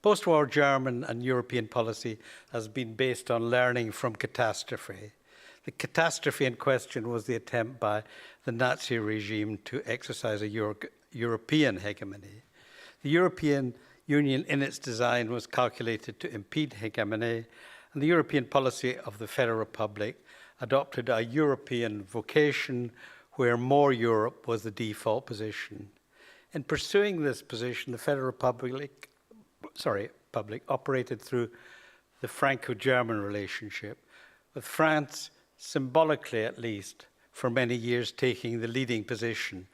Post-war German and European policy has been based on learning from catastrophe. The catastrophe in question was the attempt by the Nazi regime to exercise a European hegemony. The European Union in its design was calculated to impede hegemony, and the European policy of the Federal Republic adopted a European vocation where more Europe was the default position. In pursuing this position, the Federal Republic operated through the Franco-German relationship, with France, symbolically at least, for many years taking the leading position.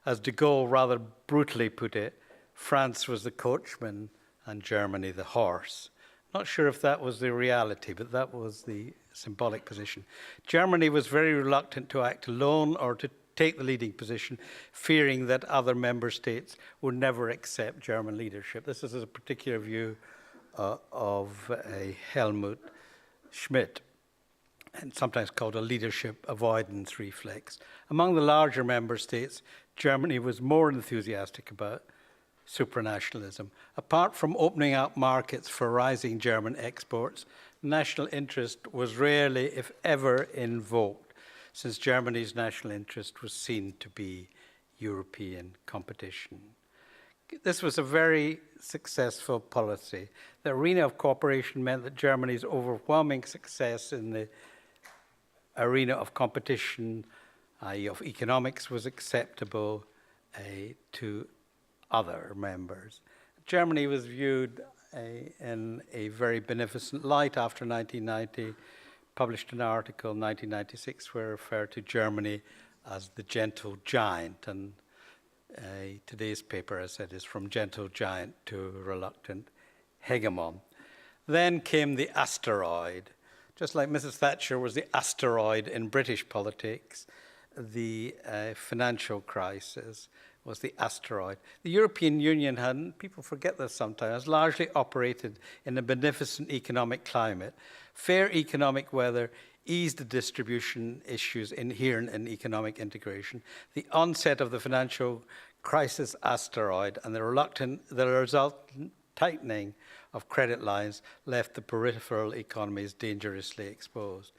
As de Gaulle rather brutally put it, France was the coachman and Germany the horse. Not sure if that was the reality, but that was the symbolic position. Germany was very reluctant to act alone or to take the leading position, fearing that other member states would never accept German leadership. This is a particular view of Helmut Schmidt, and sometimes called a leadership avoidance reflex. Among the larger member states, Germany was more enthusiastic about supranationalism. Apart from opening up markets for rising German exports, national interest was rarely, if ever, invoked, since Germany's national interest was seen to be European competition. This was a very successful policy. The arena of cooperation meant that Germany's overwhelming success in the arena of competition, i.e. of economics, was acceptable to other members. Germany was viewed in a very beneficent light after 1990, published an article in 1996 where it referred to Germany as the gentle giant, and today's paper, as I said, is from gentle giant to reluctant hegemon. Then came the asteroid. Just like Mrs. Thatcher was the asteroid in British politics, the financial crisis was the asteroid. The European Union had, people forget this sometimes, largely operated in a beneficent economic climate. Fair economic weather eased the distribution issues inherent in economic integration. The onset of the financial crisis asteroid and the resultant tightening of credit lines left the peripheral economies dangerously exposed.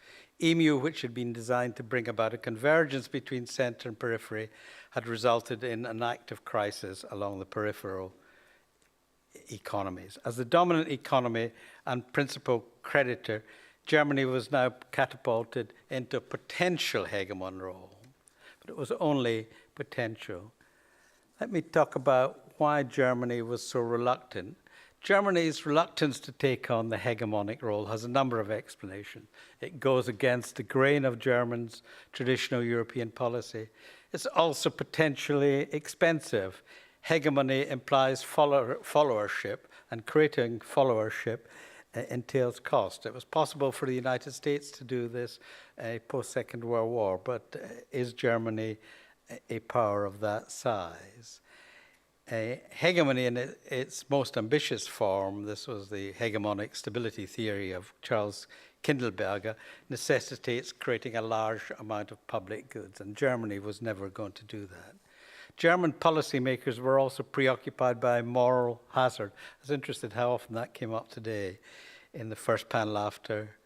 EMU, which had been designed to bring about a convergence between centre and periphery, had resulted in an active crisis along the peripheral economies. As the dominant economy and principal creditor, Germany was now catapulted into a potential hegemon role, but it was only potential. Let me talk about why Germany was so reluctant. Germany's reluctance to take on the hegemonic role has a number of explanations. It goes against the grain of Germany's traditional European policy. It's also potentially expensive. Hegemony implies followership, and creating followership entails cost. It was possible for the United States to do this post-Second World War, but is Germany a power of that size? Hegemony in its most ambitious form, this was the hegemonic stability theory of Charles Kindleberger, necessitates creating a large amount of public goods, and Germany was never going to do that. German policymakers were also preoccupied by moral hazard. I was interested how often that came up today in the first panel after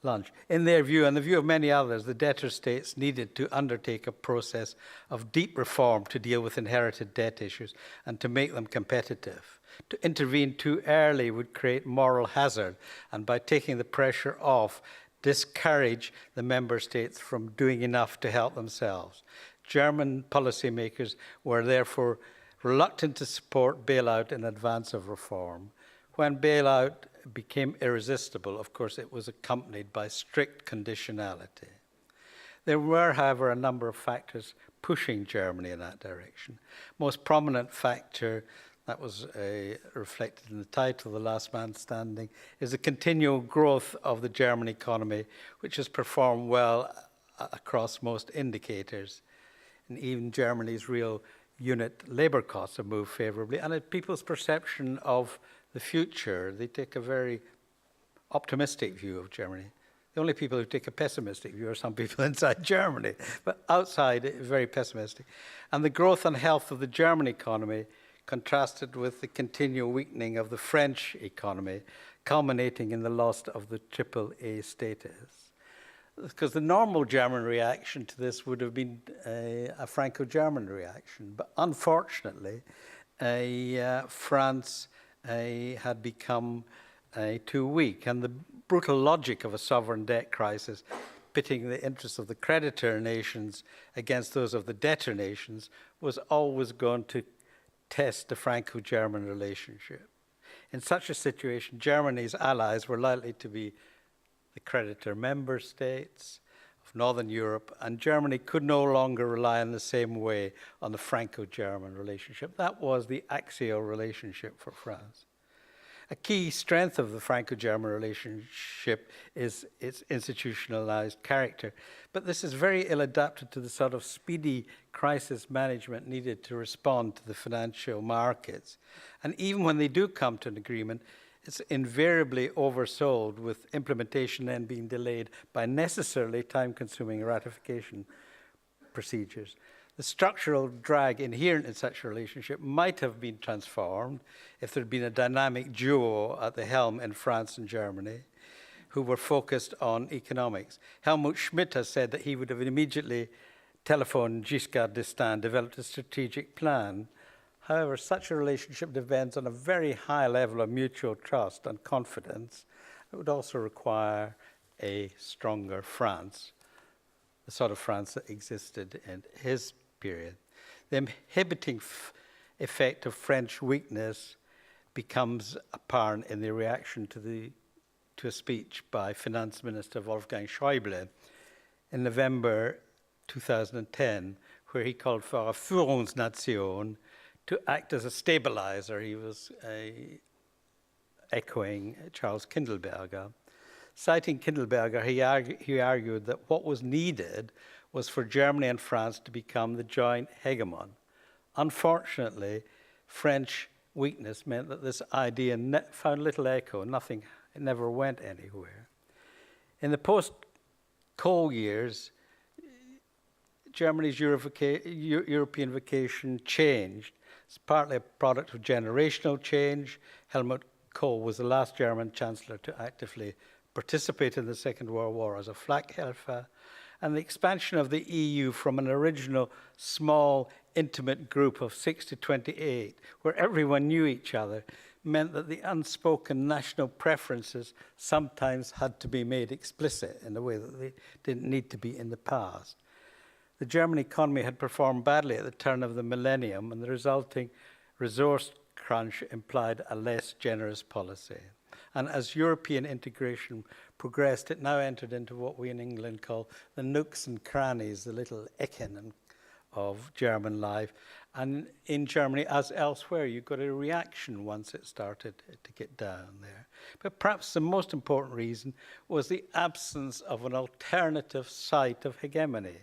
lunch. In their view, and the view of many others, the debtor states needed to undertake a process of deep reform to deal with inherited debt issues and to make them competitive. To intervene too early would create moral hazard, and by taking the pressure off, discourage the member states from doing enough to help themselves. German policymakers were therefore reluctant to support bailout in advance of reform. When bailout became irresistible, of course, it was accompanied by strict conditionality. There were, however, a number of factors pushing Germany in that direction. Most prominent factor, that was reflected in the title, The Last Man Standing, is the continual growth of the German economy, which has performed well across most indicators. And even Germany's real unit labour costs have moved favourably, and people's perception of the future, they take a very optimistic view of Germany. The only people who take a pessimistic view are some people inside Germany, but outside, very pessimistic. And the growth and health of the German economy contrasted with the continual weakening of the French economy, culminating in the loss of the AAA status. Because the normal German reaction to this would have been a Franco-German reaction. But unfortunately, France had become too weak. And the brutal logic of a sovereign debt crisis, pitting the interests of the creditor nations against those of the debtor nations, was always going to test the Franco-German relationship. In such a situation, Germany's allies were likely to be the creditor member states of Northern Europe, and Germany could no longer rely in the same way on the Franco-German relationship. That was the axial relationship for France. A key strength of the Franco-German relationship is its institutionalized character, but this is very ill adapted to the sort of speedy crisis management needed to respond to the financial markets. And even when they do come to an agreement, it's invariably oversold, with implementation then being delayed by necessarily time-consuming ratification procedures. The structural drag inherent in such a relationship might have been transformed if there had been a dynamic duo at the helm in France and Germany who were focused on economics. Helmut Schmidt has said that he would have immediately telephoned Giscard d'Estaing, developed a strategic plan. However, such a relationship depends on a very high level of mutual trust and confidence. It would also require a stronger France, the sort of France that existed in his period. The inhibiting effect of French weakness becomes apparent in the reaction to a speech by Finance Minister Wolfgang Schäuble in November 2010, where he called for a Führungsnation to act as a stabilizer. He was echoing Charles Kindleberger. Citing Kindleberger, he argued that what was needed was for Germany and France to become the joint hegemon. Unfortunately, French weakness meant that this idea found little echo. It never went anywhere. In the post-Kohl years, Germany's European vocation changed. It's partly a product of generational change. Helmut Kohl was the last German chancellor to actively participate in the Second World War as a Flakhelfer, and the expansion of the EU from an original small, intimate group of 6 to 28, where everyone knew each other, meant that the unspoken national preferences sometimes had to be made explicit in a way that they didn't need to be in the past. The German economy had performed badly at the turn of the millennium, and the resulting resource crunch implied a less generous policy. And as European integration progressed, it now entered into what we in England call the nooks and crannies, the little Ecken of German life. And in Germany, as elsewhere, you got a reaction once it started to get down there. But perhaps the most important reason was the absence of an alternative site of hegemony.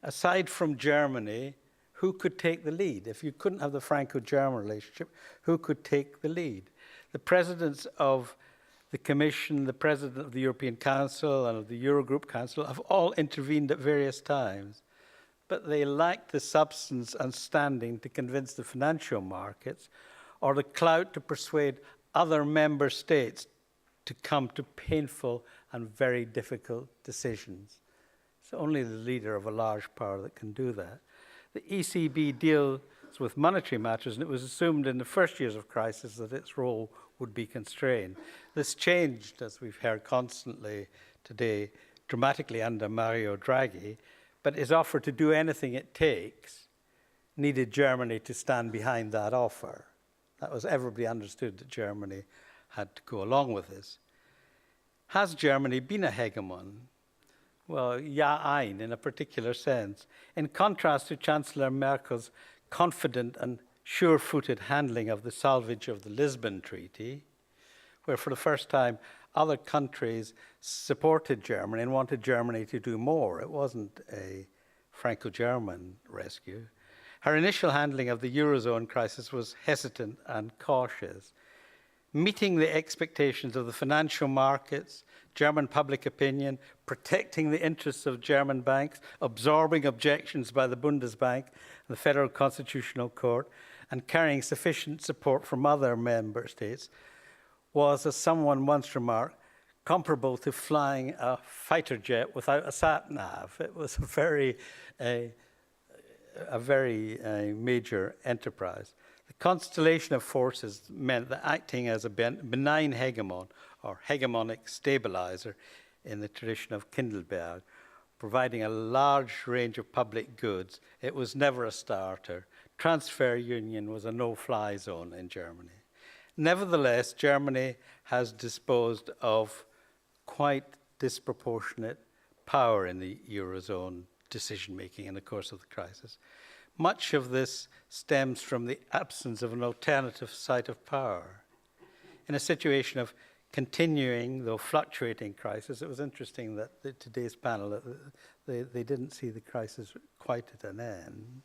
Aside from Germany, who could take the lead? If you couldn't have the Franco-German relationship, who could take the lead? The presidents of the Commission, the president of the European Council and of the Eurogroup Council have all intervened at various times, but they lacked the substance and standing to convince the financial markets or the clout to persuade other member states to come to painful and very difficult decisions. It's only the leader of a large power that can do that. The ECB deals with monetary matters, and it was assumed in the first years of crisis that its role would be constrained. This changed, as we've heard constantly today, dramatically under Mario Draghi, but his offer to do anything it takes needed Germany to stand behind that offer. That was, everybody understood that Germany had to go along with this. Has Germany been a hegemon? Well, ja, ein, in a particular sense. In contrast to Chancellor Merkel's confident and sure-footed handling of the salvage of the Lisbon Treaty, where for the first time other countries supported Germany and wanted Germany to do more. It wasn't a Franco-German rescue. Her initial handling of the Eurozone crisis was hesitant and cautious. Meeting the expectations of the financial markets, German public opinion, protecting the interests of German banks, absorbing objections by the Bundesbank and the Federal Constitutional Court, and carrying sufficient support from other member states was, as someone once remarked, comparable to flying a fighter jet without a sat-nav. It was a very major enterprise. The constellation of forces meant that acting as a benign hegemon or hegemonic stabilizer in the tradition of Kindelberg, providing a large range of public goods, it was never a starter. Transfer union was a no-fly zone in Germany. Nevertheless, Germany has disposed of quite disproportionate power in the Eurozone decision-making in the course of the crisis. Much of this stems from the absence of an alternative site of power. In a situation of continuing, though fluctuating crisis, it was interesting that today's panel, they didn't see the crisis quite at an end.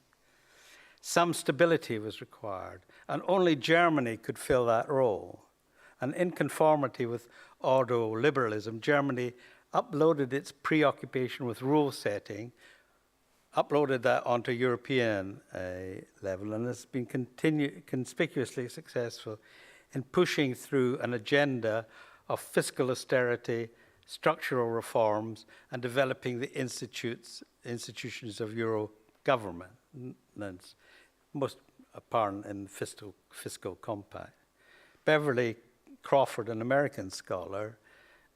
Some stability was required, and only Germany could fill that role. And in conformity with ordo-liberalism, Germany uploaded its preoccupation with rule setting, uploaded that onto European level, and has been conspicuously successful in pushing through an agenda of fiscal austerity, structural reforms, and developing the institutions of Euro governance, most apparent in the fiscal compact. Beverly Crawford, an American scholar,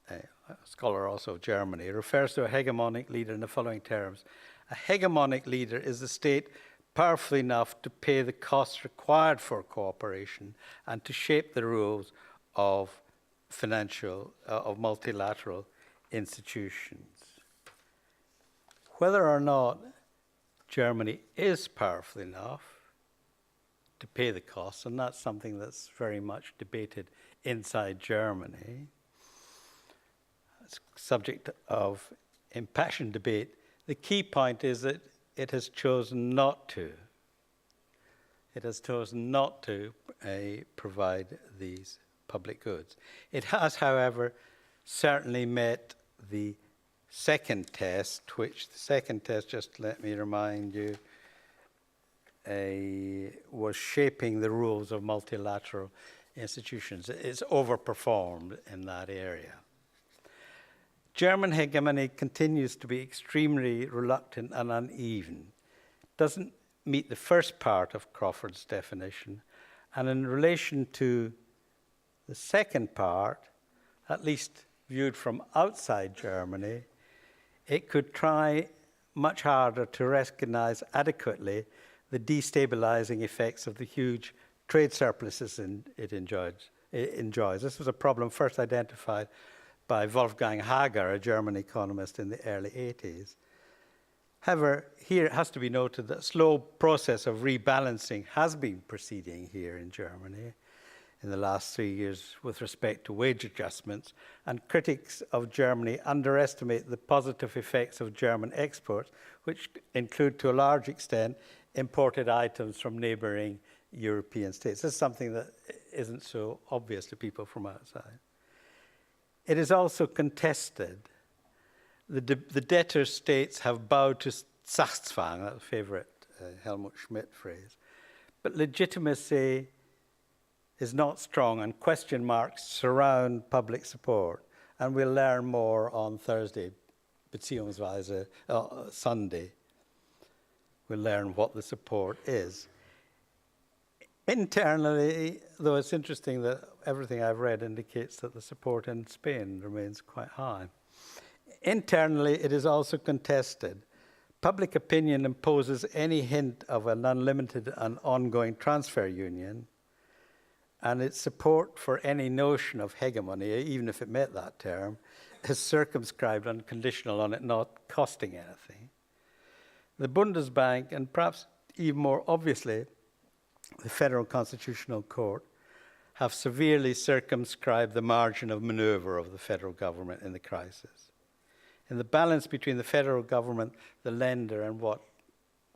a scholar also of Germany, refers to a hegemonic leader in the following terms. A hegemonic leader is the state powerful enough to pay the costs required for cooperation and to shape the rules of multilateral institutions. Whether or not Germany is powerful enough to pay the costs, and that's something that's very much debated inside Germany, it's subject of impassioned debate. The key point is that it has chosen not to. It has chosen not to provide these public goods. It has, however, certainly met the second test, which the second test, just let me remind you, was shaping the rules of multilateral institutions. It's overperformed in that area. German hegemony continues to be extremely reluctant and uneven. It doesn't meet the first part of Crawford's definition, and in relation to the second part, at least viewed from outside Germany, it could try much harder to recognize adequately the destabilizing effects of the huge trade surpluses it enjoys. This was a problem first identified by Wolfgang Hager, a German economist in the early 80s. However, here it has to be noted that a slow process of rebalancing has been proceeding here in Germany in the last 3 years with respect to wage adjustments, and critics of Germany underestimate the positive effects of German exports, which include to a large extent imported items from neighboring European states. This is something that isn't so obvious to people from outside. It is also contested. The debtor states have bowed to Sachzwang, that's a favorite Helmut Schmidt phrase. But legitimacy is not strong, and question marks surround public support. And we'll learn more on Thursday, beziehungsweise Sunday. We'll learn what the support is. Internally, though it's interesting that everything I've read indicates that the support in Spain remains quite high. Internally, it is also contested. Public opinion imposes any hint of an unlimited and ongoing transfer union, and its support for any notion of hegemony, even if it met that term, is circumscribed and conditional on it not costing anything. The Bundesbank, and perhaps even more obviously, the Federal Constitutional Court, have severely circumscribed the margin of maneuver of the federal government in the crisis. In the balance between the federal government, the lender, and what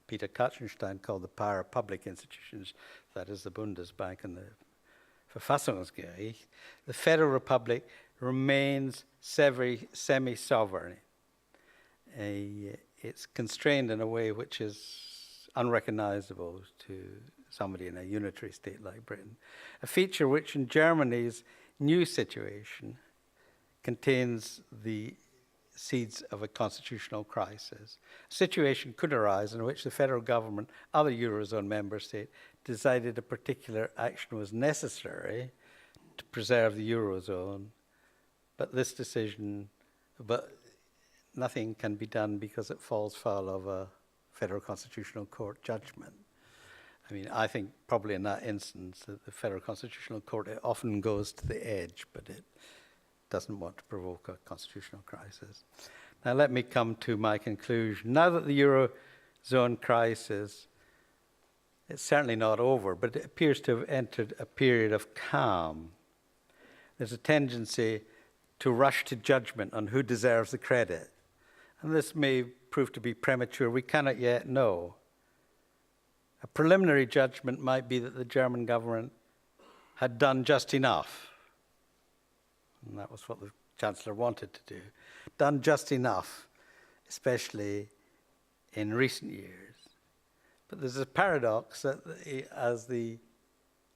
Peter Katzenstein called the para-public institutions, that is the Bundesbank and the Verfassungsgericht, the Federal Republic remains semi-sovereign. It's constrained in a way which is unrecognizable to somebody in a unitary state like Britain. A feature which in Germany's new situation contains the seeds of a constitutional crisis. A situation could arise in which the federal government, other Eurozone member state, decided a particular action was necessary to preserve the Eurozone, but this decision, nothing can be done because it falls foul of a Federal Constitutional Court judgment. I mean, I think probably in that instance that the Federal Constitutional Court, it often goes to the edge, but it doesn't want to provoke a constitutional crisis. Now let me come to my conclusion. Now that the Eurozone crisis, it's certainly not over, but it appears to have entered a period of calm. There's a tendency to rush to judgment on who deserves the credit. And this may prove to be premature. We cannot yet know. A preliminary judgment might be that the German government had done just enough. And that was what the Chancellor wanted to do. Done just enough, especially in recent years. But there's a paradox that as the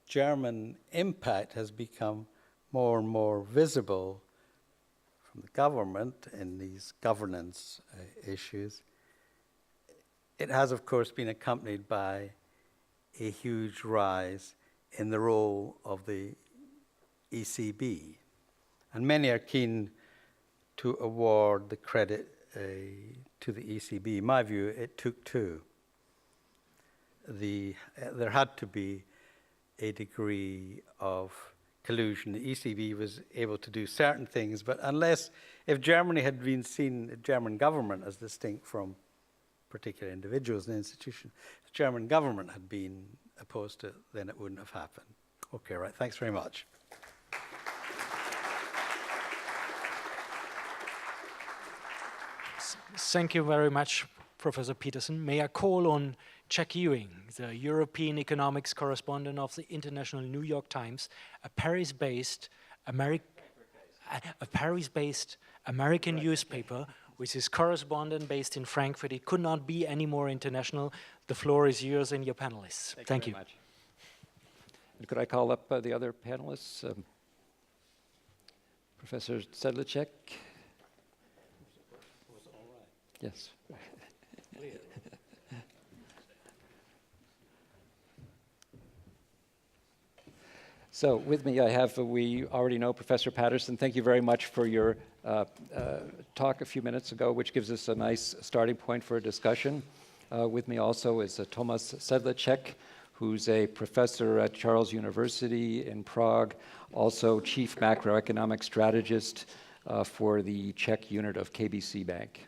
German impact has become more and more visible from the government in these governance issues, it has, of course, been accompanied by a huge rise in the role of the ECB. And many are keen to award the credit to the ECB. In my view, it took two. There had to be a degree of collusion. The ECB was able to do certain things, but if Germany had been seen, the German government, as distinct from particular individuals and institutions, if the German government had been opposed to it, then it wouldn't have happened. Okay, right, thanks very much. Thank you very much, Professor Paterson. May I call on Jack Ewing, the European economics correspondent of the International New York Times, a Paris-based American newspaper with his correspondent based in Frankfurt. It could not be any more international. The floor is yours and your panelists. Thank you. Very much. And could I call up the other panelists? Professor Sedláček. Yes. So with me I have, we already know Professor Paterson. Thank you very much for your talk a few minutes ago, which gives us a nice starting point for a discussion. With me also is Tomáš Sedláček, who's a professor at Charles University in Prague, also chief macroeconomic strategist for the Czech unit of KBC Bank.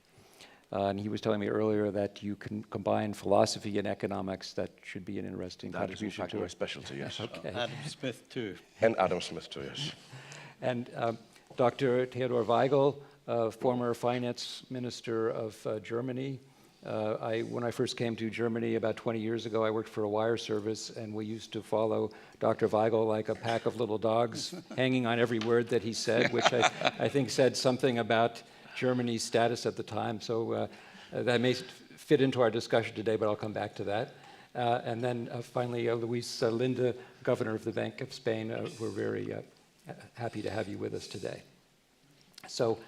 And he was telling me earlier that you can combine philosophy and economics. That should be an interesting contribution. That is in fact my specialty, yes. Okay. Adam Smith too. And Adam Smith too, yes. And Dr. Theodor Waigel, former finance minister of Germany. When I first came to Germany about 20 years ago, I worked for a wire service, and we used to follow Dr. Waigel like a pack of little dogs, hanging on every word that he said, which I think said something about Germany's status at the time. So that may fit into our discussion today, but I'll come back to that. And then finally, Luis Linde, governor of the Bank of Spain. We're very happy to have you with us today. So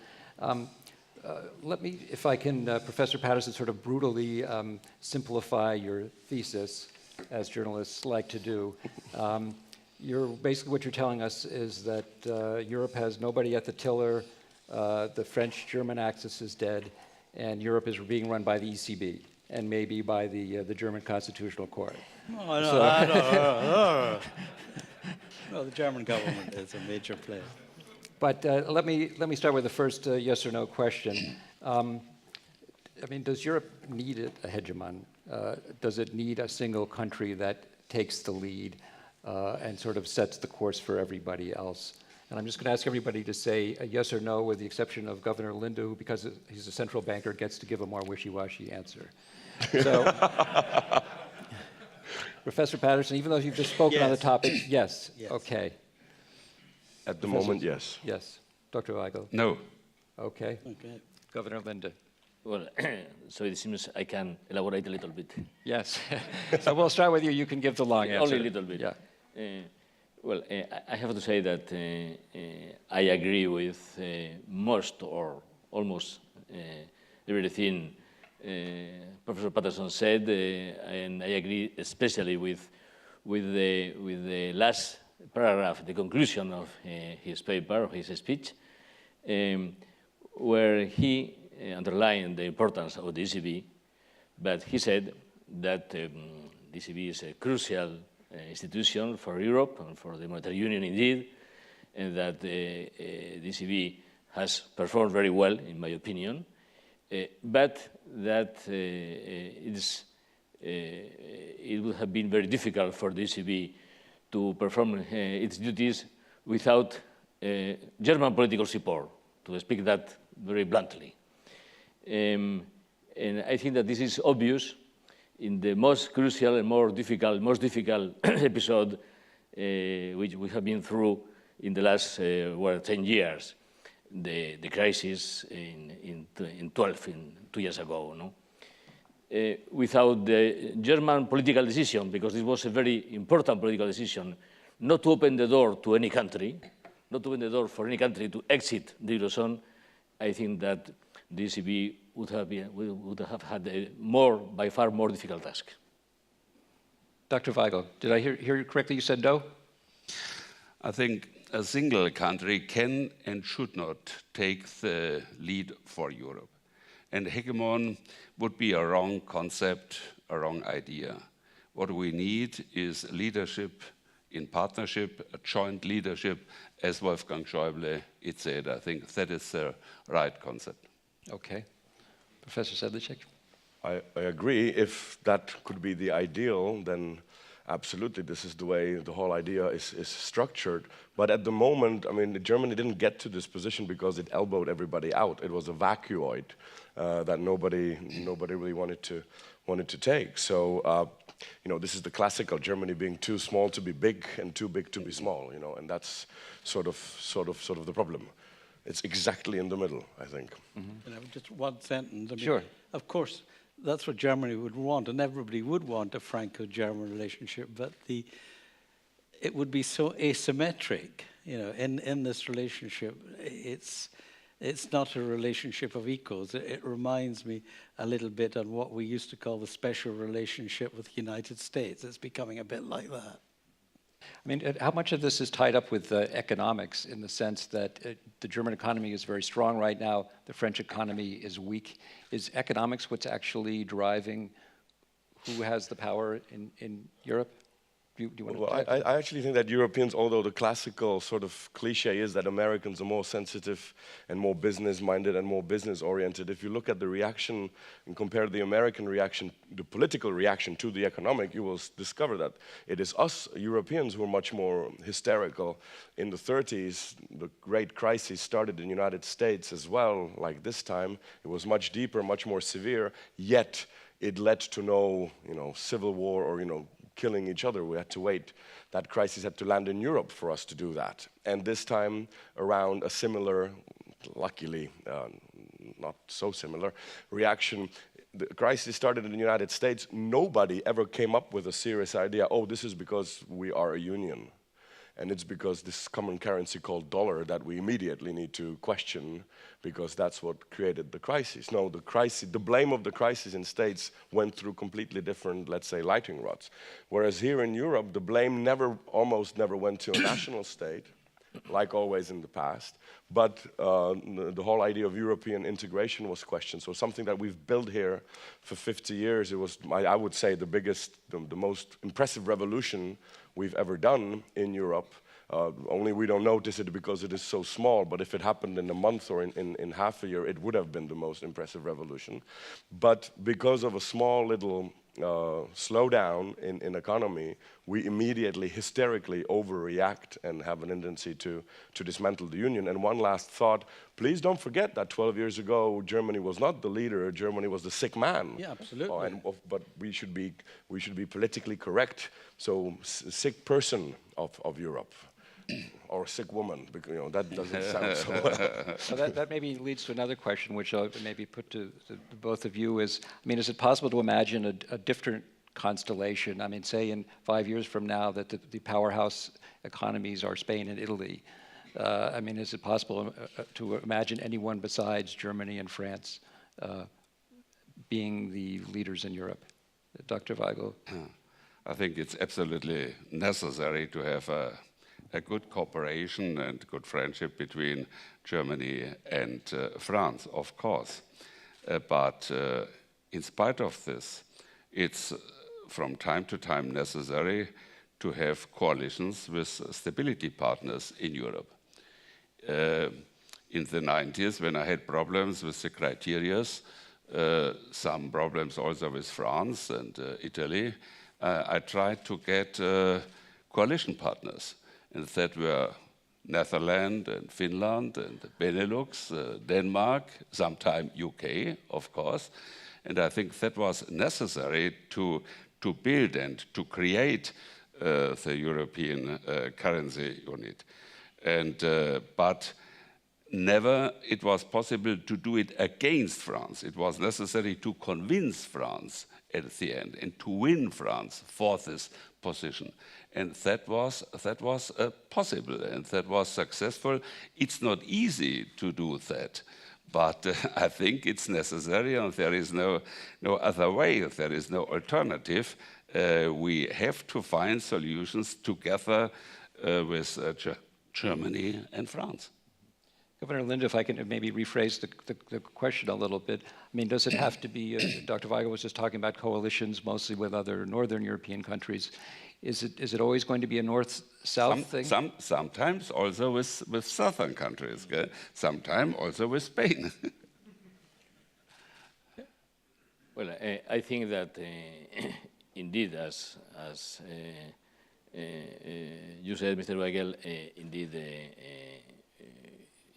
let me, if I can, Professor Paterson, sort of brutally simplify your thesis, as journalists like to do. Basically what you're telling us is that Europe has nobody at the tiller. The French-German axis is dead, and Europe is being run by the ECB and maybe by the German Constitutional Court. No. Well, the German government is a major player. But let me start with the first yes or no question. I mean, does Europe need a hegemon? Does it need a single country that takes the lead and sort of sets the course for everybody else? And I'm just going to ask everybody to say a yes or no, with the exception of Governor Linde, who, because he's a central banker, gets to give a more wishy-washy answer. So, Professor Paterson, even though you've just spoken on the topic, yes. Okay. At the moment, yes. Yes. Dr. Waigel? No. Okay. Okay. Governor Linde? Well, so it seems I can elaborate a little bit. Yes. So we'll start with you. You can give the long answer. Only a little bit. Yeah. Well, I have to say that I agree with most or almost everything Professor Paterson said, and I agree especially with the last paragraph, the conclusion of his paper, of his speech, where he underlined the importance of the ECB, but he said that the ECB is a crucial institution for Europe and for the monetary union indeed, and that the ECB has performed very well, in my opinion, but that it would have been very difficult for the ECB to perform its duties without German political support, to speak that very bluntly. And I think that this is obvious in the most crucial and most difficult episode which we have been through in the last 10 years, the crisis in 2 years ago. No? Without the German political decision, because this was a very important political decision, not to open the door to any country, not to open the door for any country to exit the Eurozone, I think that the ECB would have had a by far more difficult task. Dr. Waigel, did I hear you correctly? You said no? I think a single country can and should not take the lead for Europe. And Hegemon would be a wrong concept, a wrong idea. What we need is leadership in partnership, a joint leadership, as Wolfgang Schäuble said. I think that is the right concept. Okay. Professor Sedláček? I agree. If that could be the ideal, then absolutely, this is the way the whole idea is structured. But at the moment, I mean, Germany didn't get to this position because it elbowed everybody out. It was a vacuoid that nobody really wanted to take. So, you know, this is the classical Germany being too small to be big and too big to be small. You know, and that's sort of the problem. It's exactly in the middle, I think. You know, just one sentence. I mean, Sure. Of course, that's what Germany would want, and everybody would want a Franco-German relationship, but it would be so asymmetric, you know, in this relationship. It's not a relationship of equals. It reminds me a little bit on what we used to call the special relationship with the United States. It's becoming a bit like that. I mean, how much of this is tied up with economics in the sense that the German economy is very strong right now, the French economy is weak? Is economics what's actually driving who has the power in Europe? Do you want to I actually think that Europeans, although the classical sort of cliche is that Americans are more sensitive and more business-minded and more business-oriented, if you look at the reaction and compare the American reaction, the political reaction to the economic, you will discover that it is us, Europeans, who are much more hysterical. In the 30s, the great crisis started in the United States as well, like this time. It was much deeper, much more severe, yet it led to no, you know, civil war or, you know, killing each other. We had to wait. That crisis had to land in Europe for us to do that. And this time around a similar, luckily not so similar, reaction. The crisis started in the United States. Nobody ever came up with a serious idea, oh, this is because we are a union. And it's because this common currency called dollar that we immediately need to question because that's what created the crisis. No, the blame of the crisis in States went through completely different, let's say, lightning rods. Whereas here in Europe, the blame almost never went to a national state, like always in the past, but the whole idea of European integration was questioned. So something that we've built here for 50 years, it was, I would say, the biggest, the most impressive revolution we've ever done in Europe. Only we don't notice it because it is so small, but if it happened in a month or in half a year, it would have been the most impressive revolution. But because of a small little slowdown in economy, we immediately hysterically overreact and have a tendency to dismantle the union. And one last thought, please don't forget that 12 years ago, Germany was not the leader, Germany was the sick man. Yeah, absolutely. But we should be politically correct, so sick person of Europe. or a sick woman, because, you know, that doesn't sound so well. So that maybe leads to another question, which I'll maybe put to both of you is, I mean, is it possible to imagine a different constellation? I mean, say in 5 years from now that the powerhouse economies are Spain and Italy. I mean, is it possible to imagine anyone besides Germany and France being the leaders in Europe? Dr. Waigel? I think it's absolutely necessary to have a good cooperation and good friendship between Germany and France, of course. But in spite of this, it's from time to time necessary to have coalitions with stability partners in Europe. In the 90s, when I had problems with the criteria, some problems also with France and Italy, I tried to get coalition partners, and that were Netherlands and Finland and Benelux, Denmark, sometime UK, of course. And I think that was necessary to build and to create the European currency unit. And, but never it was possible to do it against France. It was necessary to convince France at the end and to win France for this position. And that was possible and that was successful. It's not easy to do that, but I think it's necessary and there is no other way, there is no alternative. We have to find solutions together with Germany and France. Governor Linde, if I can maybe rephrase the question a little bit. I mean, does it have to be, Dr. Waigel was just talking about coalitions mostly with other Northern European countries. Is it always going to be a North-South thing? Sometimes also with Southern countries, okay? Sometimes also with Spain. Well, I think that indeed, as you said, Mr. Waigel, indeed,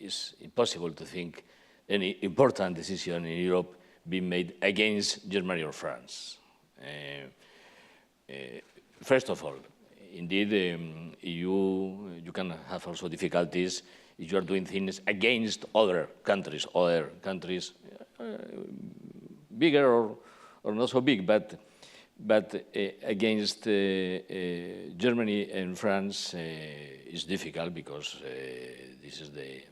it's impossible to think any important decision in Europe being made against Germany or France. First of all, indeed, you can have also difficulties if you are doing things against other countries bigger or not so big, but against Germany and France is difficult because this is the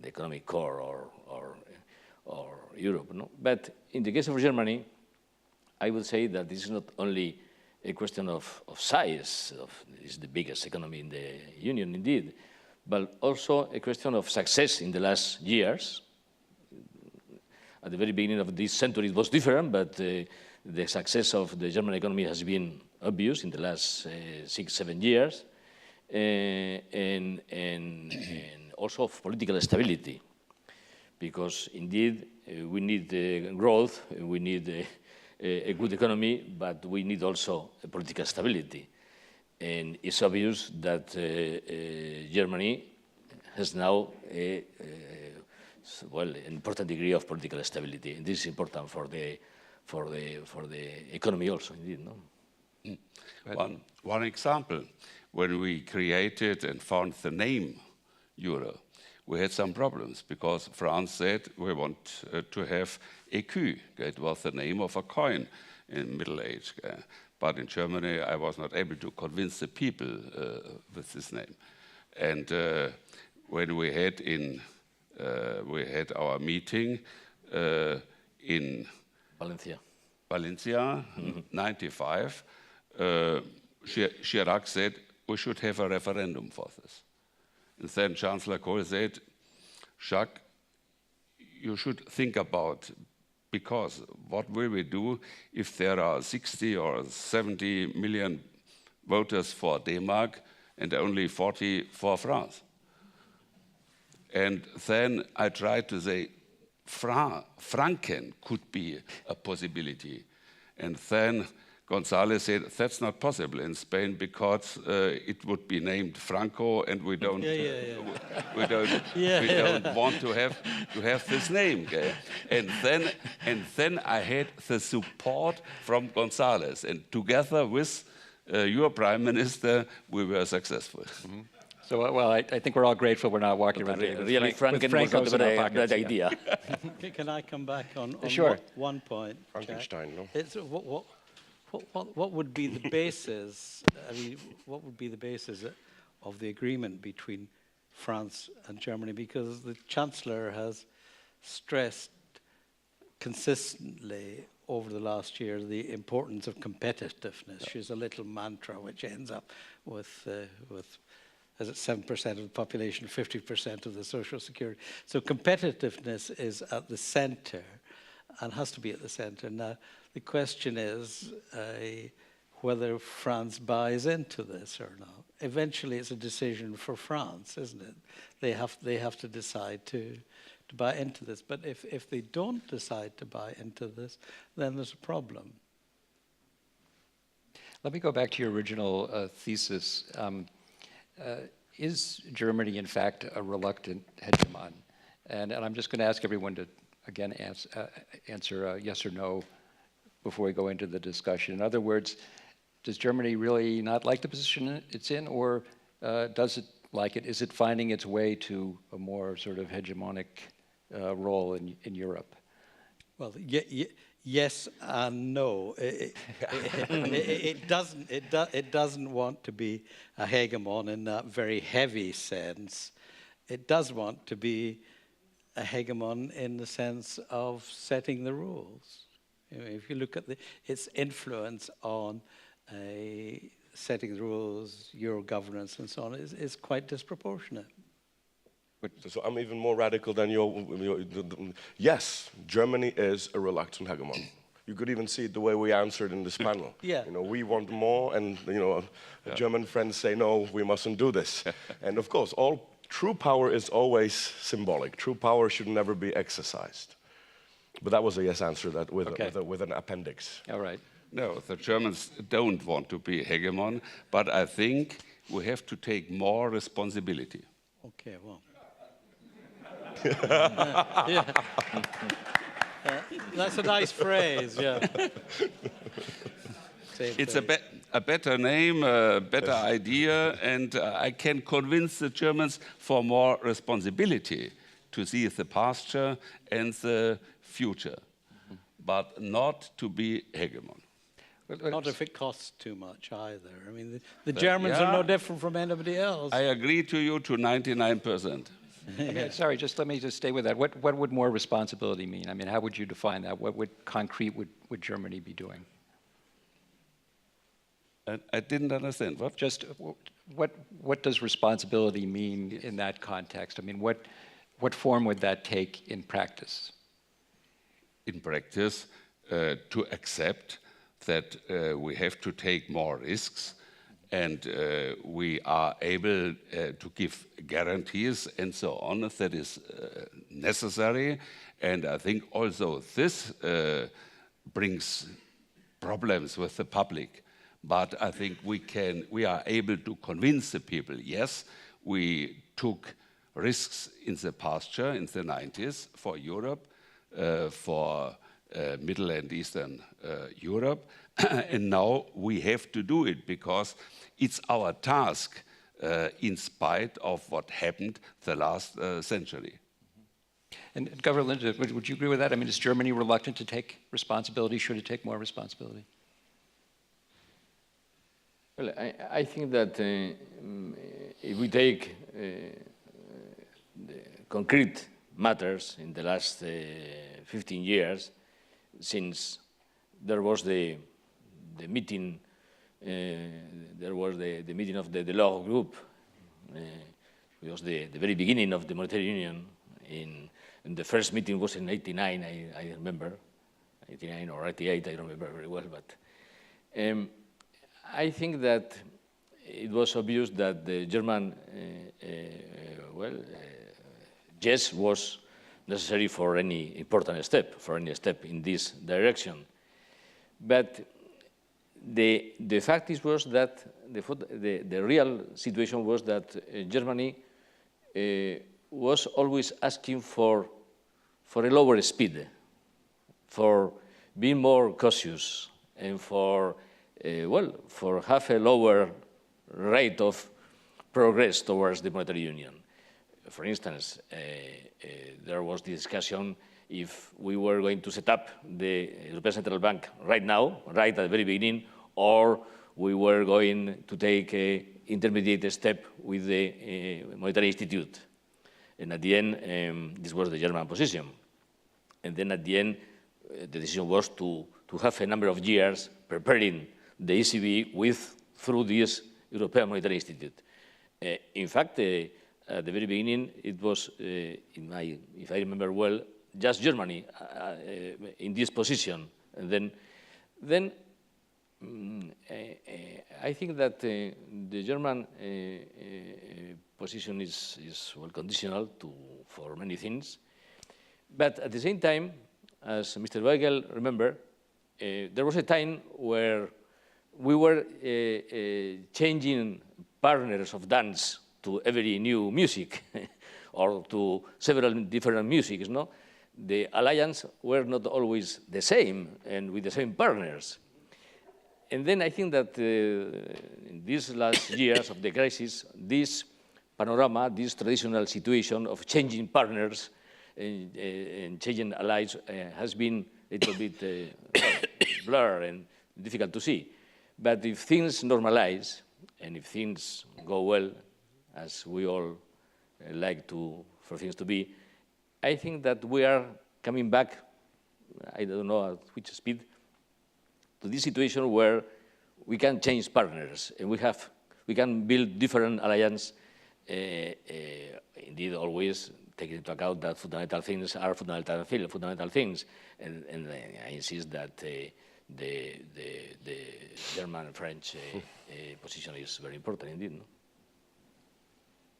economic core or Europe. No? But in the case of Germany, I would say that this is not only a question of size, it's the biggest economy in the Union indeed, but also a question of success in the last years. At the very beginning of this century it was different, but the success of the German economy has been obvious in the last 6-7 years, and also of political stability, because indeed we need growth, we need a good economy, but we need also a political stability. And it's obvious that Germany has now an important degree of political stability, and this is important for the economy also, indeed. No? One example, when we created and found the name euro, we had some problems because France said we want to have écu. It was the name of a coin in Middle Age. But in Germany, I was not able to convince the people with this name. And when we had our meeting in Valencia, 95, Chirac said we should have a referendum for this. And then Chancellor Kohl said, Jacques, you should think about, because what will we do if there are 60 or 70 million voters for Denmark and only 40 for France? And then I tried to say, Franken could be a possibility. And then González said, that's not possible in Spain because it would be named Franco and we don't, we don't want to have this name. Okay? And then I had the support from González, and together with your Prime Minister, we were successful. So, well, I think we're all grateful we're not walking around today with Really, Franken was not Francos in our a pockets. bad idea. Can I come back on Sure. one point? Jack? Frankenstein, no? It's, what would be the basis? I mean, what would be the basis of the agreement between France and Germany? Because the Chancellor has stressed consistently over the last year the importance of competitiveness. She's a little mantra which ends up with is it 7% of the population, 50% of the social security. So competitiveness is at the center and has to be at the center. Now, the question is whether France buys into this or not. Eventually, it's a decision for France, isn't it? They have to decide to buy into this. But if they don't decide to buy into this, then there's a problem. Let me go back to your original thesis. Is Germany, in fact, a reluctant hegemon? And I'm just going to ask everyone to, again, answer yes or no before we go into the discussion. In other words, does Germany really not like the position it's in, or does it like it? Is it finding its way to a more sort of hegemonic role in Europe? Well, yes and no. It doesn't want to be a hegemon in that very heavy sense. It does want to be a hegemon in the sense of setting the rules. You know, if you look at its influence on setting the rules, Euro governance, and so on, is quite disproportionate. So I'm even more radical than yes, Germany is a reluctant hegemon. You could even see it the way we answered in this panel. Yeah. You know, we want more, and German friends say no, we mustn't do this. And of course, all true power is always symbolic. True power should never be exercised. But that was a yes answer that with an appendix. All right. No, the Germans don't want to be hegemon, but I think we have to take more responsibility. Okay, well. That's a nice phrase, yeah. It's a better name, a better idea, and I can convince the Germans for more responsibility to see the pasture and the future, but not to be hegemon. Not if it costs too much either. I mean, the Germans are no different from anybody else. I agree to you to 99%. Sorry, let me stay with that. What would more responsibility mean? I mean, how would you define that? What concrete would Germany be doing? I didn't understand. What? Just what does responsibility mean in that context? I mean, what form would that take in practice? In practice, to accept that we have to take more risks, and we are able to give guarantees and so on. That is necessary, and I think also this brings problems with the public. But I think we are able to convince the people. Yes, we took risks in the pasture in the 90s for Europe, for Middle and Eastern Europe, and now we have to do it because it's our task in spite of what happened the last century. And Governor Linde, would you agree with that? I mean, is Germany reluctant to take responsibility? Should it take more responsibility? Well, I think that if we take the concrete matters in the last 15 years, since there was the meeting, there was the meeting of the law group. It was the very beginning of the monetary union. And the first meeting was in '89, I remember, '89 or '88, I don't remember very well. But I think that it was obvious that the German, yes, was necessary for any important step, in this direction. But the fact was that the real situation was that Germany was always asking for a lower speed, for being more cautious, and for have a lower rate of progress towards the monetary union. For instance, there was the discussion if we were going to set up the European Central Bank right now, right at the very beginning, or we were going to take an intermediate step with the Monetary Institute. And at the end, this was the German position. And then at the end, the decision was to have a number of years preparing the ECB through this European Monetary Institute. In fact, at the very beginning, it was, if I remember well, just Germany in this position. And then I think that the German position is well conditional for many things. But at the same time, as Mr. Waigel remember, there was a time where we were changing partners of dance to every new music or to several different musics, no? The alliance were not always the same and with the same partners. And then I think that in these last years of the crisis, this panorama, this traditional situation of changing partners and changing allies has been a little bit blurred and difficult to see. But if things normalize and if things go well, as we all like for things to be, I think that we are coming back, I don't know at which speed, to this situation where we can change partners and we can build different alliances, indeed always taking into account that fundamental things are fundamental things. And I insist that the German and French position is very important indeed.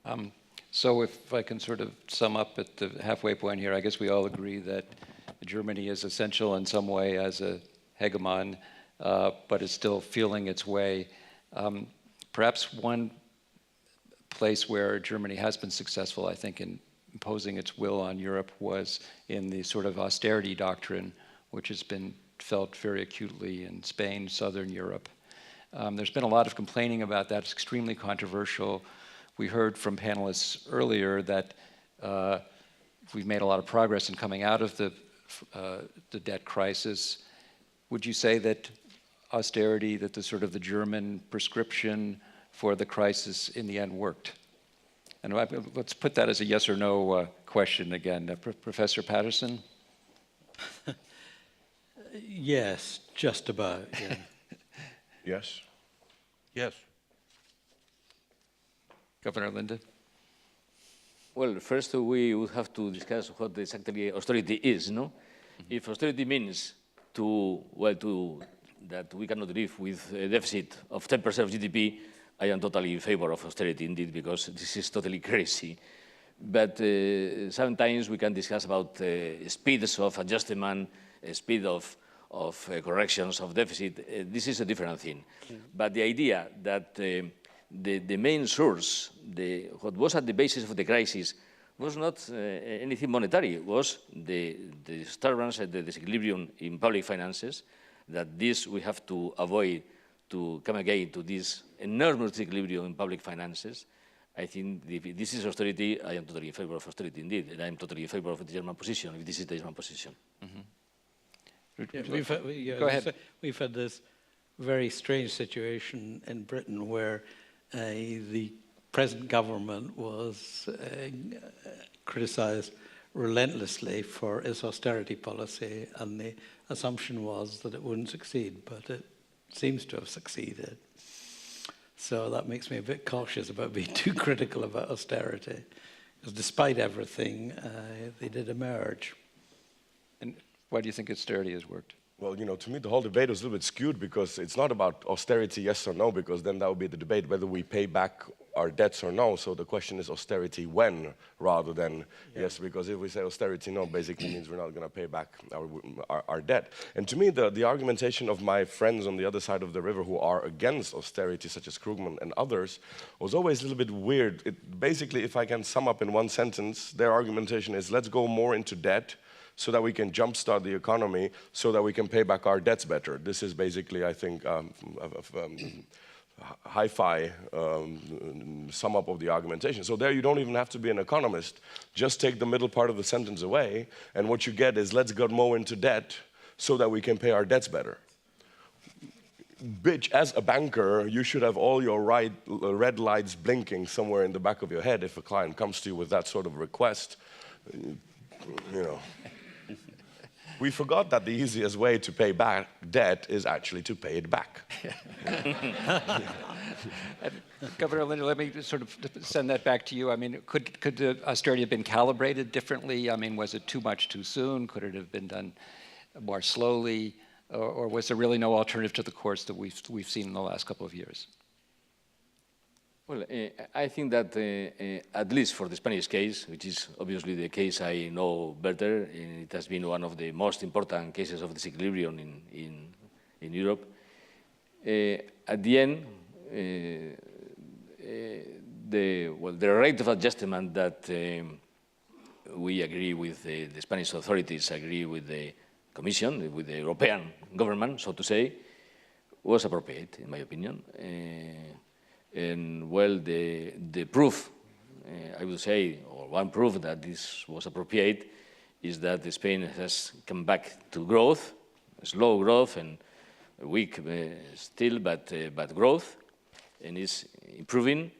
No? So if I can sort of sum up at the halfway point here, I guess we all agree that Germany is essential in some way as a hegemon, but is still feeling its way. Perhaps one place where Germany has been successful, I think, in imposing its will on Europe was in the sort of austerity doctrine, which has been felt very acutely in Spain, Southern Europe. There's been a lot of complaining about that. It's extremely controversial. We heard from panelists earlier that we've made a lot of progress in coming out of the debt crisis. Would you say that austerity, that the sort of the German prescription for the crisis in the end worked? And let's put that as a yes or no question again. Professor Paterson? Yes, just about, yeah. Yes. Yes. Governor Linde? Well, first we would have to discuss what exactly austerity is, no? If austerity means that we cannot live with a deficit of 10% of GDP, I am totally in favor of austerity indeed, because this is totally crazy. But sometimes we can discuss about speeds of adjustment, speed of corrections of deficit. This is a different thing. But the idea that the main source, what was at the basis of the crisis, was not anything monetary. It was the disturbance and the disequilibrium in public finances, that this we have to avoid to come again to this enormous disequilibrium in public finances. I think if this is austerity, I am totally in favor of austerity indeed, and I am totally in favor of the German position, if this is the German position. Mm-hmm. Go ahead. We've had this very strange situation in Britain where the present government was criticised relentlessly for its austerity policy, and the assumption was that it wouldn't succeed, but it seems to have succeeded. So that makes me a bit cautious about being too critical about austerity, because despite everything, they did emerge. And why do you think austerity has worked? Well, to me, the whole debate was a little bit skewed because it's not about austerity, yes or no, because then that would be the debate whether we pay back our debts or no. So the question is austerity when, rather than yes, because if we say austerity no, basically means we're not going to pay back our debt. And to me, the argumentation of my friends on the other side of the river who are against austerity, such as Krugman and others, was always a little bit weird. Basically, if I can sum up in one sentence, their argumentation is let's go more into debt so that we can jumpstart the economy, so that we can pay back our debts better. This is basically, I think, hi-fi sum up of the argumentation. So there you don't even have to be an economist. Just take the middle part of the sentence away, and what you get is, let's get more into debt so that we can pay our debts better. Bitch, as a banker, you should have all your red lights blinking somewhere in the back of your head if a client comes to you with that sort of request. You know. We forgot that the easiest way to pay back debt is actually to pay it back. Governor Linde, let me sort of send that back to you. I mean, could the austerity have been calibrated differently? I mean, was it too much too soon? Could it have been done more slowly? Or was there really no alternative to the course that we've seen in the last couple of years? Well, I think that at least for the Spanish case, which is obviously the case I know better, and it has been one of the most important cases of disequilibrium in Europe, at the end, the rate of adjustment that we agree with the Spanish authorities, agree with the Commission, with the European government, so to say, was appropriate, in my opinion. And well, the proof, I would say, or one proof that this was appropriate, is that Spain has come back to growth, slow growth and weak still, but growth, and is improving,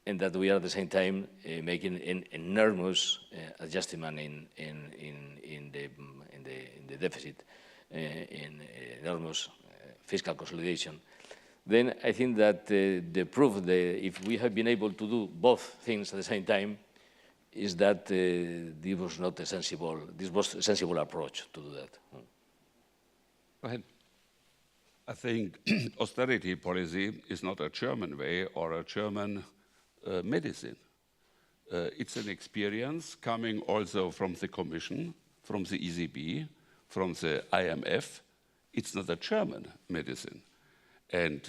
and that we are at the same time making an enormous adjustment in the deficit, in enormous fiscal consolidation. Then I think that the proof that if we have been able to do both things at the same time is that this was not a sensible approach to do that. Go ahead. I think austerity policy is not a German way or a German medicine. It's an experience coming also from the Commission, from the ECB, from the IMF. It's not a German medicine. And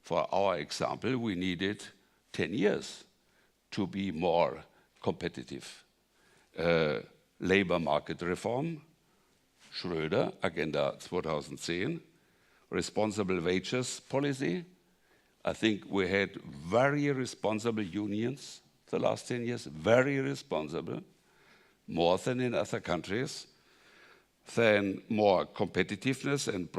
for our example, we needed 10 years to be more competitive. Labor market reform, Schröder, Agenda 2010, responsible wages policy. I think we had very responsible unions the last 10 years, very responsible, more than in other countries. Then more competitiveness and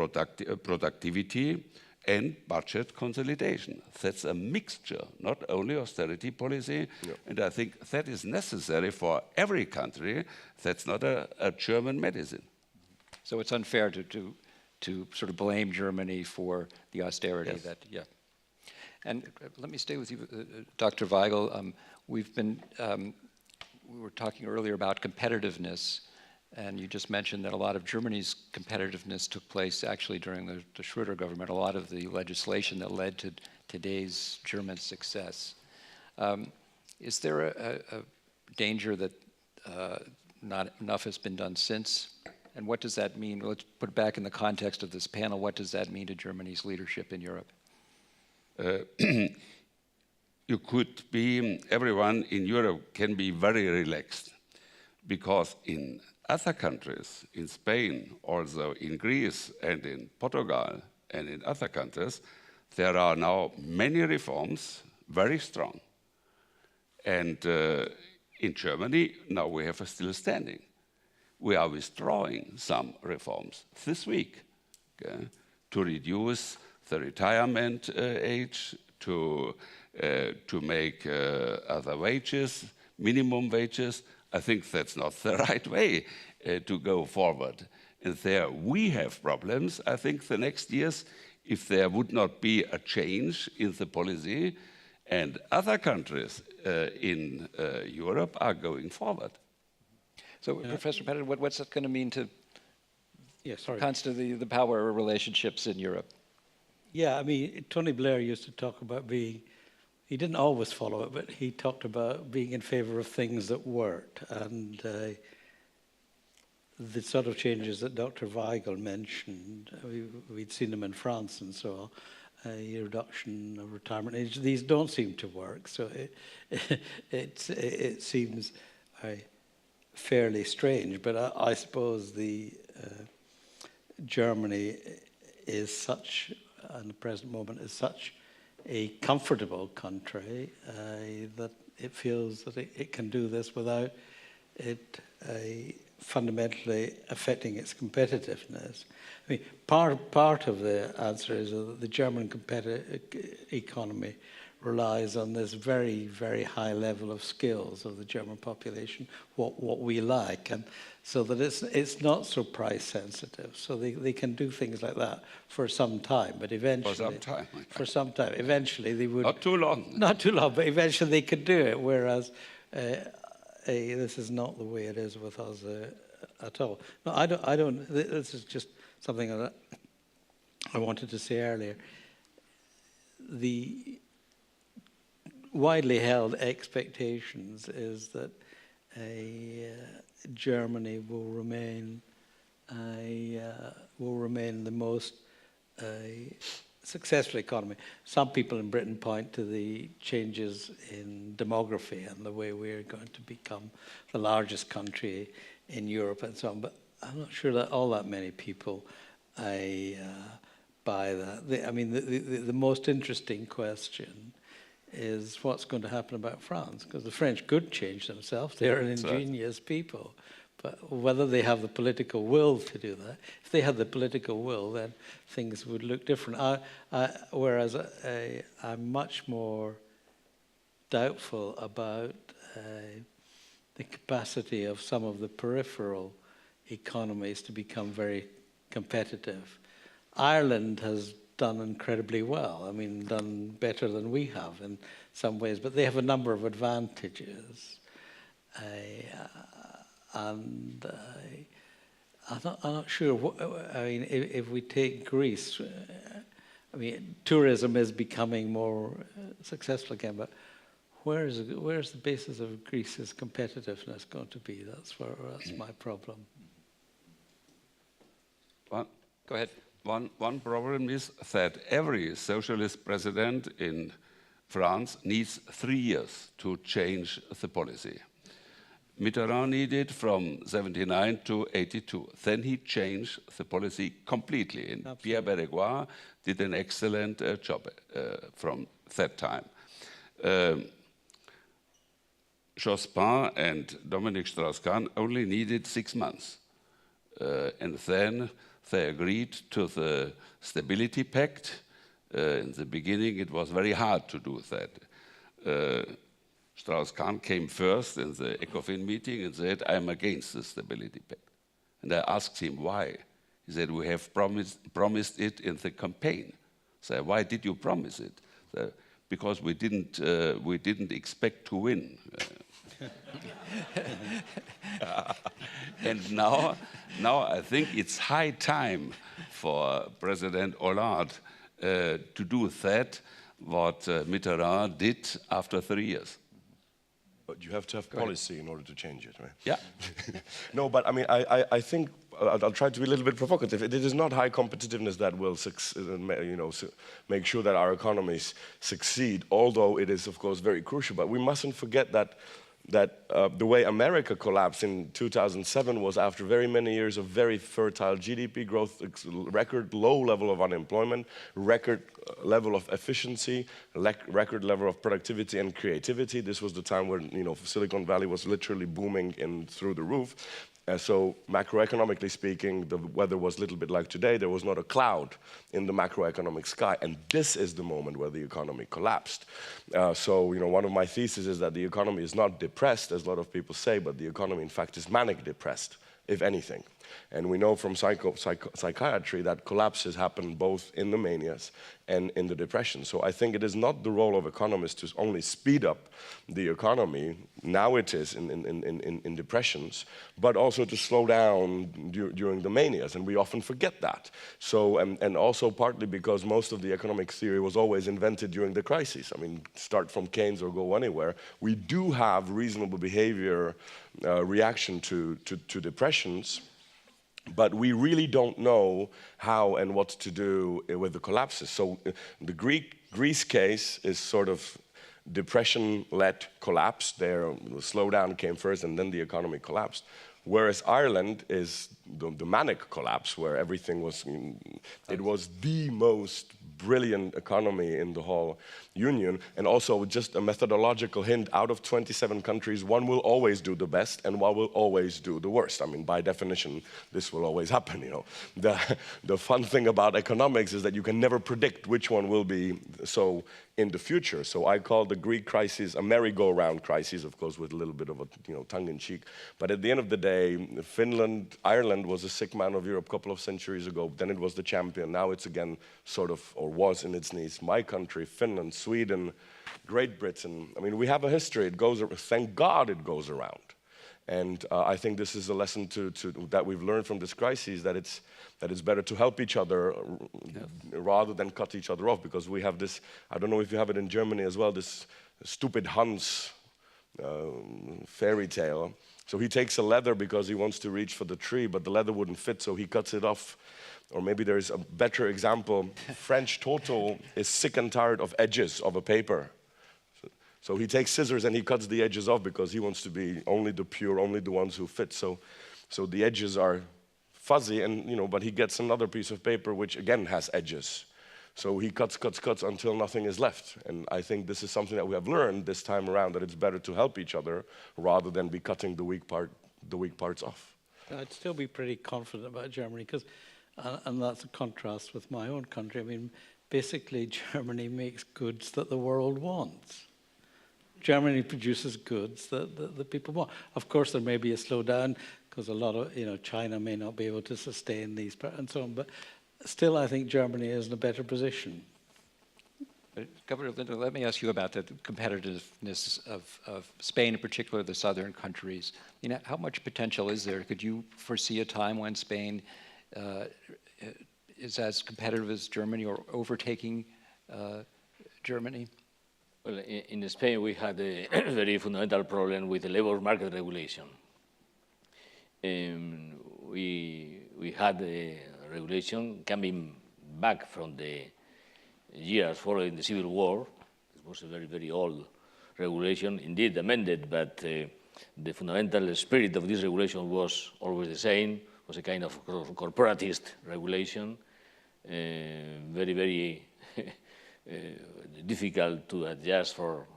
productivity and budget consolidation. That's a mixture, not only austerity policy, and I think that is necessary for every country. That's not a German medicine. So it's unfair to sort of blame Germany for the austerity. Yes. And let me stay with you, Dr. Waigel. We were talking earlier about competitiveness, and you just mentioned that a lot of Germany's competitiveness took place actually during the Schröder government, a lot of the legislation that led to today's German success. Is there a danger that not enough has been done since? And what does that mean? Let's put it back in the context of this panel. What does that mean to Germany's leadership in Europe? Everyone in Europe can be very relaxed, because in other countries, in Spain, also in Greece and in Portugal and in other countries, there are now many reforms, very strong. And in Germany, now we have a still standing. We are withdrawing some reforms this week, okay, to reduce the retirement age, to make other wages, minimum wages. I think that's not the right way to go forward. And there we have problems. I think the next years, if there would not be a change in the policy, and other countries in Europe are going forward. So, Professor Paterson, what's that going to mean to constantly the power relationships in Europe? Yeah, I mean, Tony Blair used to talk about he didn't always follow it, but he talked about being in favor of things that worked. And the sort of changes that Dr. Waigel mentioned, we'd seen them in France and so on, a reduction of retirement age. These don't seem to work, so it seems fairly strange. But I suppose the Germany is such, at the present moment, is such a comfortable country, that it feels that it can do this without it fundamentally affecting its competitiveness. I mean, part of the answer is that the German economy relies on this very, very high level of skills of the German population, what we like, and so that it's not so price sensitive. So they can do things like that for some time, but eventually... For some time. For some time. Eventually they would... Not too long. Not too long, but eventually they could do it, whereas this is not the way it is with us at all. No, I don't, this is just something that I wanted to say earlier. The widely held expectations is that Germany will remain the most successful economy. Some people in Britain point to the changes in demography and the way we're going to become the largest country in Europe and so on, but I'm not sure that all that many people buy that. I mean, the most interesting question is what's going to happen about France, because the French could change themselves. They're an ingenious people. But whether they have the political will to do that, if they had the political will, then things would look different. Whereas I'm much more doubtful about the capacity of some of the peripheral economies to become very competitive. Ireland has done incredibly well. I mean, done better than we have in some ways, but they have a number of advantages. And I'm not sure. I mean, if we take Greece, I mean, tourism is becoming more successful again. But where's the basis of Greece's competitiveness going to be? That's my problem. Go ahead. One problem is that every socialist president in France needs 3 years to change the policy. Mitterrand needed from 79 to 82. Then he changed the policy completely. And Pierre Bérégois did an excellent job from that time. Jospin and Dominique Strauss-Kahn only needed 6 months. And then they agreed to the Stability Pact. In the beginning, it was very hard to do that. Strauss-Kahn came first in the ECOFIN meeting and said, I'm against the Stability Pact. And I asked him why. He said, we have promised it in the campaign. I said, why did you promise it? So, because we didn't expect to win. And now I think it's high time for President Hollande to do that, what Mitterrand did after 3 years. But you have to have policy in order to change it, right? Yeah. No, but I mean, I think I'll try to be a little bit provocative. It is not high competitiveness that will make sure that our economies succeed, although it is, of course, very crucial. But we mustn't forget that the way America collapsed in 2007 was after very many years of very fertile GDP growth, record low level of unemployment, record level of efficiency, record level of productivity and creativity. This was the time when Silicon Valley was literally booming through the roof. So macroeconomically speaking, the weather was a little bit like today. There was not a cloud in the macroeconomic sky, and this is the moment where the economy collapsed. So one of my theses is that the economy is not depressed, as a lot of people say, but the economy, in fact, is manic depressed, if anything. And we know from psychiatry that collapses happen both in the manias and in the depression. So I think it is not the role of economists to only speed up the economy, now it is in depressions, but also to slow down during the manias, and we often forget that. So, and also partly because most of the economic theory was always invented during the crises. I mean, start from Keynes or go anywhere. We do have reasonable behavior reaction to depressions, but we really don't know how and what to do with the collapses. So the Greece case is sort of depression-led collapse. There, the slowdown came first and then the economy collapsed. Whereas Ireland is the manic collapse where everything was, it was the most brilliant economy in the whole union. And also just a methodological hint, out of 27 countries, one will always do the best and one will always do the worst. I mean, by definition, this will always happen, you know. The fun thing about economics is that you can never predict which one will be so in the future. So I call the Greek crisis a merry-go-round crisis, of course, with a little bit of a, you know, tongue-in-cheek. But at the end of the day, Finland, Ireland was a sick man of Europe a couple of centuries ago. Then it was the champion. Now it's again sort of, or was in its knees. My country, Finland, Sweden, Great Britain. I mean, we have a history. It goes. Thank God it goes around. And I think this is a lesson that we've learned from this crisis, that it's better to help each other rather than cut each other off, because we have this, I don't know if you have it in Germany as well, this stupid Hans fairy tale. So he takes a leather because he wants to reach for the tree, but the leather wouldn't fit, so he cuts it off. Or maybe there's a better example. French Toto is sick and tired of edges of a paper. So he takes scissors and he cuts the edges off because he wants to be only the pure, only the ones who fit. So the edges are fuzzy, and you know, but he gets another piece of paper which again has edges. So he cuts until nothing is left. And I think this is something that we have learned this time around, that it's better to help each other rather than be cutting the weak parts off. I'd still be pretty confident about Germany, because, and that's a contrast with my own country. I mean, basically Germany makes goods that the world wants. Germany produces goods that the people want. Of course, there may be a slowdown because a lot of, you know, China may not be able to sustain these and so on. But still, I think Germany is in a better position. Governor Linde, let me ask you about the competitiveness of Spain, in particular, the southern countries. You know, how much potential is there? Could you foresee a time when Spain is as competitive as Germany or overtaking Germany? Well, in Spain, we had a very fundamental problem with the labor market regulation. We had a regulation coming back from the years following the Civil War. It was a very, very old regulation, indeed amended, but the fundamental spirit of this regulation was always the same. It was a kind of corporatist regulation, very, very difficult to adjust for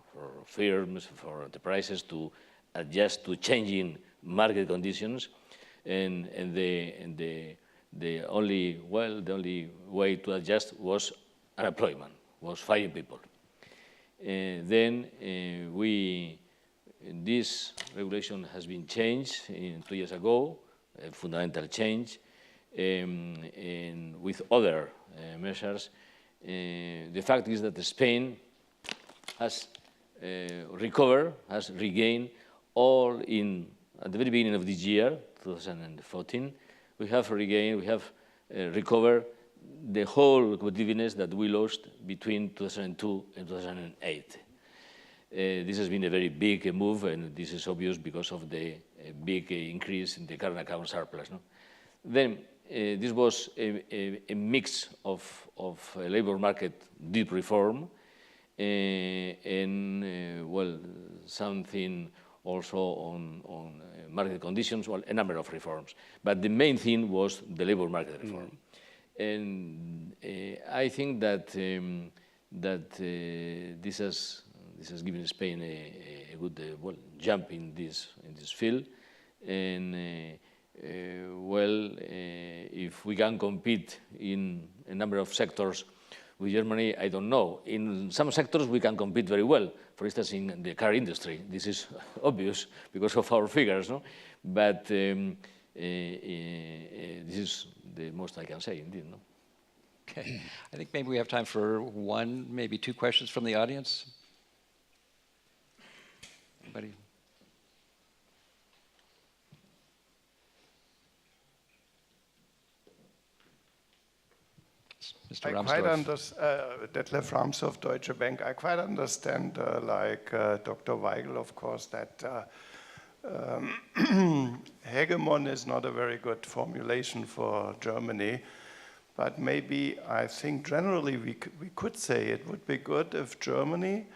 firms, for enterprises to adjust to changing market conditions, and the only way to adjust was unemployment, was firing people. Then this regulation has been changed 2 years ago, a fundamental change, and with other measures. The fact is that Spain has recovered, has regained all at the very beginning of this year, 2014, we have recovered the whole competitiveness that we lost between 2002 and 2008. This has been a very big move, and this is obvious because of the big increase in the current account surplus. No? Then this was a mix of labor market deep reform and well, something also on market conditions, well, a number of reforms. But the main thing was the labor market reform. And I think that this has given Spain a good well, jump in this field. And well, if we can compete in a number of sectors with Germany, I don't know. In some sectors, we can compete very well. For instance, in the car industry, this is obvious because of our figures, no? But this is the most I can say, indeed, no? Okay. I think maybe we have time for one, maybe two questions from the audience. Anybody? Mr. Ramsdorff. Detlef Ramsdorff, Deutsche Bank. I quite understand, like Dr. Waigel, of course, that hegemon is not a very good formulation for Germany. But maybe I think generally we could say it would be good if Germany,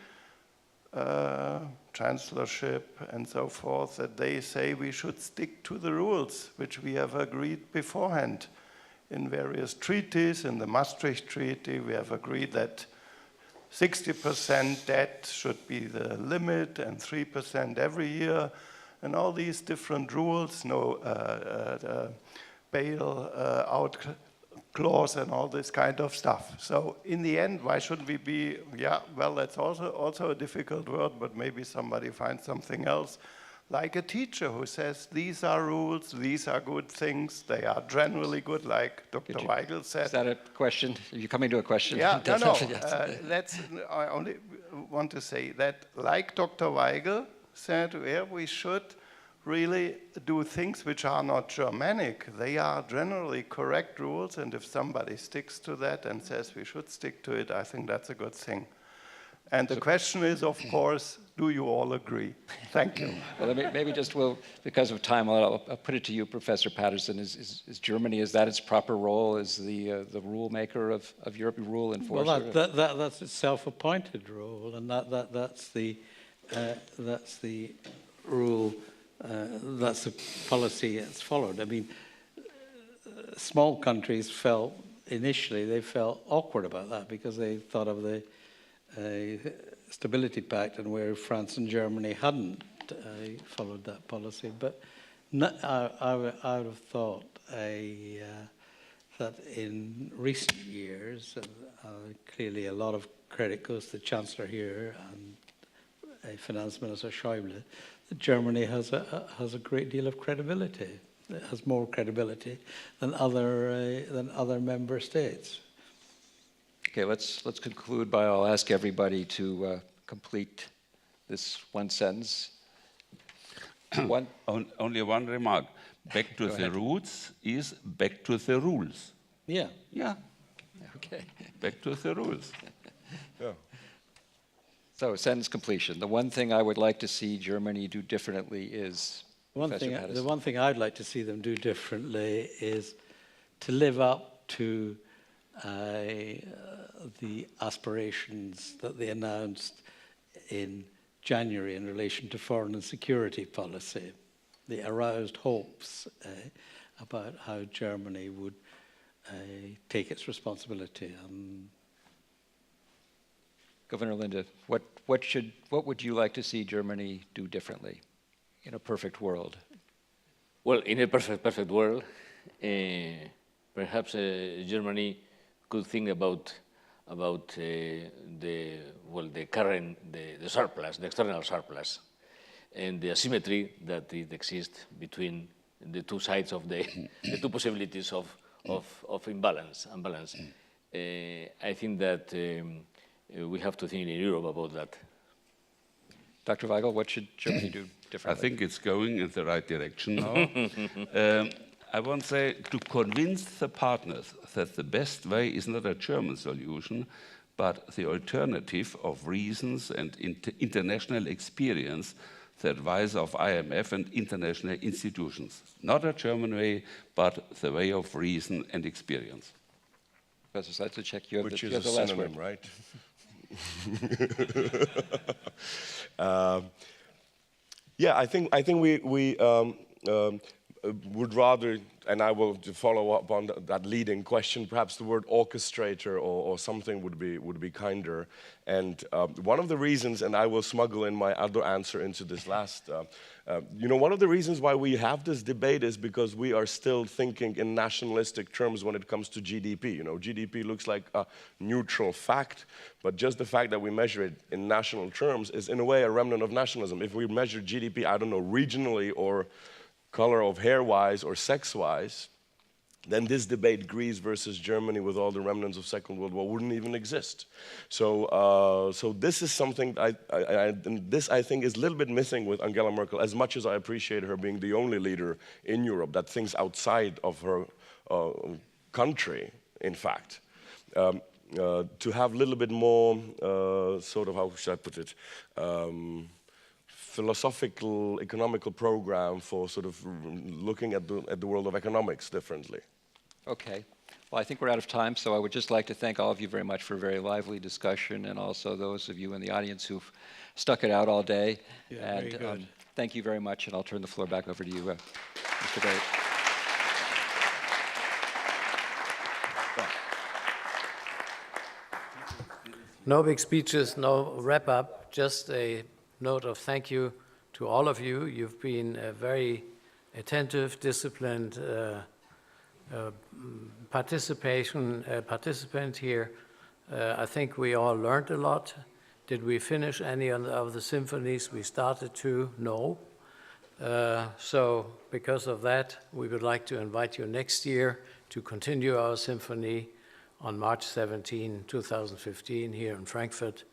chancellorship and so forth, that they say we should stick to the rules which we have agreed beforehand. in various treaties. In the Maastricht Treaty, we have agreed that 60% debt should be the limit and 3% every year. And all these different rules, no bail-out clause and all this kind of stuff. So in the end, why shouldn't we be, yeah, well, that's also a difficult word, but maybe somebody finds something else, like a teacher who says, these are rules, these are good things, they are generally good, like Dr. Waigel said. Is that a question? Are you coming to a question? Yeah, no. I only want to say that, like Dr. Waigel said, yeah, we should really do things which are not Germanic. They are generally correct rules, and if somebody sticks to that and says we should stick to it, I think that's a good thing. And the question is, of course, do you all agree? Thank you. Well, maybe just, because of time, I'll put it to you, Professor Paterson. Is Germany, is that its proper role as the rule maker of Europe, rule enforcer? Well, that's its self-appointed role, and that's the rule. That's the policy it's followed. I mean, small countries initially felt awkward about that because they thought of the Stability Pact and where France and Germany hadn't followed that policy. But I would have thought that in recent years, clearly a lot of credit goes to the Chancellor here and Finance Minister Schäuble, that Germany has a great deal of credibility. It has more credibility than other member states. Okay, let's conclude by, I'll ask everybody to complete this one sentence. Only one remark. Back to the roots is back to the rules. Yeah. Yeah. Okay. Back to the rules. Yeah. So, sentence completion. The one thing I would like to see Germany do differently is... The one thing I'd like to see them do differently is to live up to the aspirations that they announced in January in relation to foreign and security policy, the aroused hopes about how Germany would take its responsibility. Governor Linde, what would you like to see Germany do differently in a perfect world? Well, in a perfect world, perhaps Germany could think about the surplus, the external surplus, and the asymmetry that it exists between the two sides of the two possibilities of imbalance. I think that we have to think in Europe about that. Dr. Waigel, what should Germany do differently? I think it's going in the right direction now. I won't say to convince the partners that the best way is not a German solution, but the alternative of reasons and international experience, the advice of IMF and international institutions. Not a German way, but the way of reason and experience. Professor Sedláček, you have Which the, is you have a the last synonym, word. right? Yeah, I think we would rather, and I will follow up on that leading question, perhaps the word orchestrator or something would be kinder. And one of the reasons, and I will smuggle in my other answer into this last, one of the reasons why we have this debate is because we are still thinking in nationalistic terms when it comes to GDP. GDP looks like a neutral fact, but just the fact that we measure it in national terms is in a way a remnant of nationalism. If we measure GDP, I don't know, regionally or color of hair-wise or sex-wise, then this debate, Greece versus Germany with all the remnants of Second World War, wouldn't even exist. So this is something, this I think is a little bit missing with Angela Merkel, as much as I appreciate her being the only leader in Europe that thinks outside of her country, in fact. To have a little bit more, sort of, how should I put it, philosophical, economical program for sort of looking at the world of economics differently. Okay. Well, I think we're out of time, so I would just like to thank all of you very much for a very lively discussion, and also those of you in the audience who've stuck it out all day. Yeah, very good. Thank you very much, and I'll turn the floor back over to you, Mr. Bate. No big speeches, no wrap-up, just a note of thank you to all of you. You've been a very attentive, disciplined participant here. I think we all learned a lot. Did we finish any of the symphonies we started to? No. So because of that, we would like to invite you next year to continue our symphony on March 17, 2015, here in Frankfurt.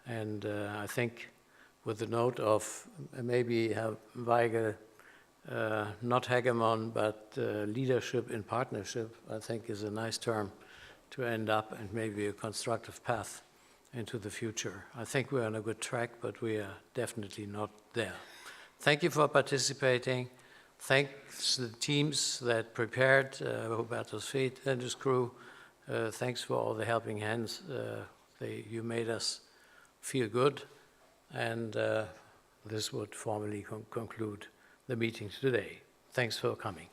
And I think with the note of maybe Waigel, not hegemon, but leadership in partnership, I think is a nice term to end up and maybe a constructive path into the future. I think we're on a good track, but we are definitely not there. Thank you for participating. Thanks to the teams that prepared, Hubertus Feet and his crew. Thanks for all the helping hands. You made us feel good, and this would formally conclude the meeting today. Thanks for coming.